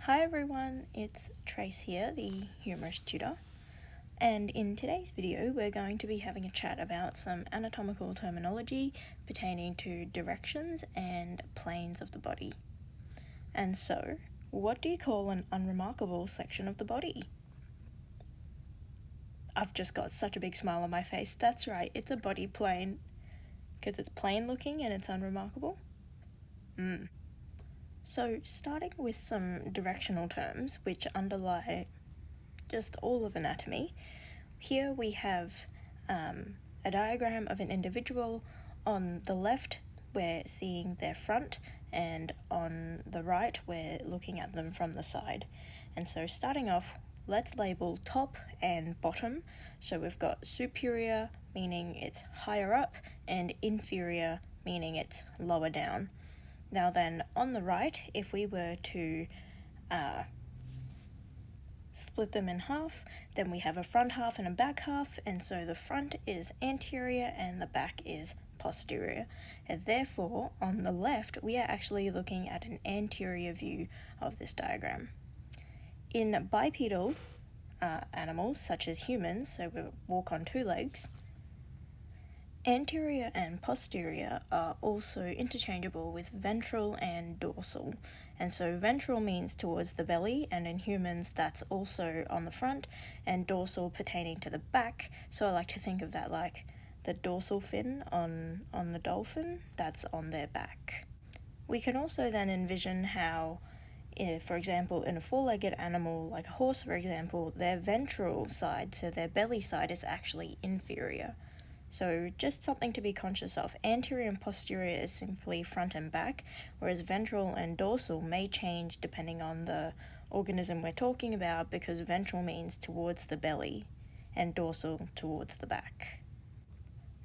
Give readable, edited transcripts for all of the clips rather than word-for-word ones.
Hi everyone, it's Trace here, the humorous tutor, and in today's video we're going to be having a chat about some anatomical terminology pertaining to directions and planes of the body. And so, what do you call an unremarkable section of the body? I've just got such a big smile on my face. That's right, it's a body plane, because it's plain looking and it's unremarkable. So, starting with some directional terms which underlie just all of anatomy, here we have a diagram of an individual. On the left, we're seeing their front, and on the right, we're looking at them from the side. And so, starting off, let's label top and bottom. So, we've got superior, meaning it's higher up, and inferior, meaning it's lower down. Now then, on the right, if we were to split them in half, then we have a front half and a back half, and so the front is anterior and the back is posterior. And therefore, on the left, we are actually looking at an anterior view of this diagram. In bipedal animals, such as humans, so we walk on two legs, anterior and posterior are also interchangeable with ventral and dorsal. And so ventral means towards the belly, and in humans that's also on the front, and dorsal pertaining to the back. So I like to think of that like the dorsal fin on the dolphin, that's on their back. We can also then envision how, for example, in a four-legged animal, like a horse for example, their ventral side, so their belly side, is actually inferior. So just something to be conscious of. Anterior and posterior is simply front and back, whereas ventral and dorsal may change depending on the organism we're talking about, because ventral means towards the belly and dorsal towards the back.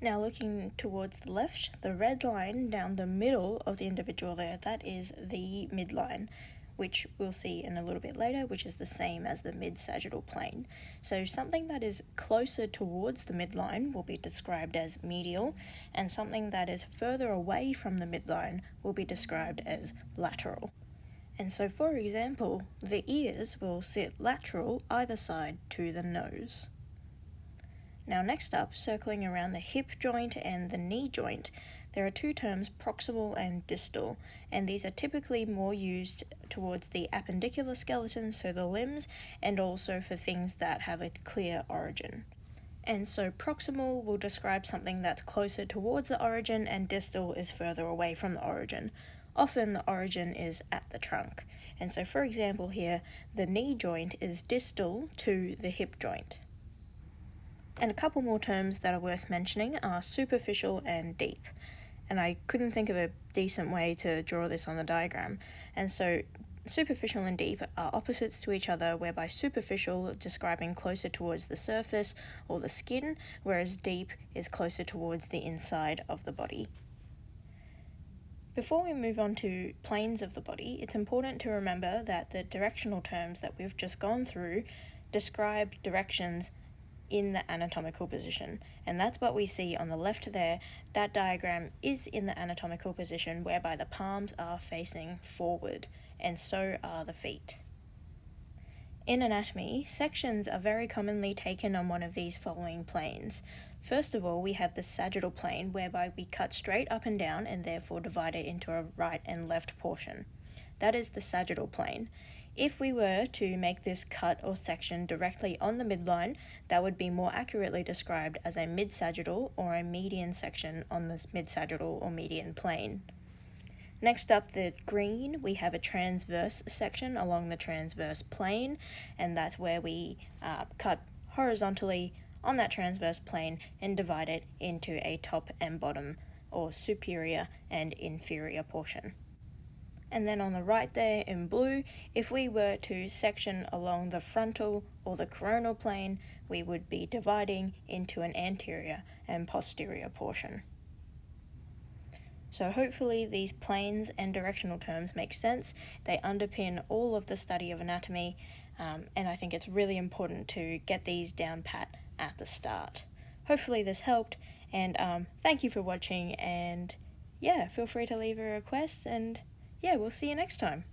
Now looking towards the left, the red line down the middle of the individual there, that is the midline, which we'll see in a little bit later, which is the same as the mid-sagittal plane. So something that is closer towards the midline will be described as medial, and something that is further away from the midline will be described as lateral. And so, for example, the ears will sit lateral either side to the nose. Now next up, circling around the hip joint and the knee joint, there are two terms, proximal and distal, and these are typically more used towards the appendicular skeleton, so the limbs, and also for things that have a clear origin. And so proximal will describe something that's closer towards the origin, and distal is further away from the origin. Often the origin is at the trunk. And so for example here, the knee joint is distal to the hip joint. And a couple more terms that are worth mentioning are superficial and deep. And I couldn't think of a decent way to draw this on the diagram. And so superficial and deep are opposites to each other, whereby superficial describing closer towards the surface or the skin, whereas deep is closer towards the inside of the body. Before we move on to planes of the body, it's important to remember that the directional terms that we've just gone through describe directions in the anatomical position, and that's what we see on the left there. That diagram is in the anatomical position, whereby the palms are facing forward, and so are the feet. In anatomy, sections are very commonly taken on one of these following planes. First of all, we have the sagittal plane, whereby we cut straight up and down and therefore divide it into a right and left portion. That is the sagittal plane. If we were to make this cut or section directly on the midline, that would be more accurately described as a mid-sagittal or a median section on this mid-sagittal or median plane. Next up, the green, we have a transverse section along the transverse plane, and that's where we cut horizontally on that transverse plane and divide it into a top and bottom, or superior and inferior portion. And then on the right there in blue, if we were to section along the frontal or the coronal plane, we would be dividing into an anterior and posterior portion. So hopefully these planes and directional terms make sense. They underpin all of the study of anatomy, and I think it's really important to get these down pat at the start. Hopefully this helped, and thank you for watching, and yeah, feel free to leave a request, and yeah, we'll see you next time.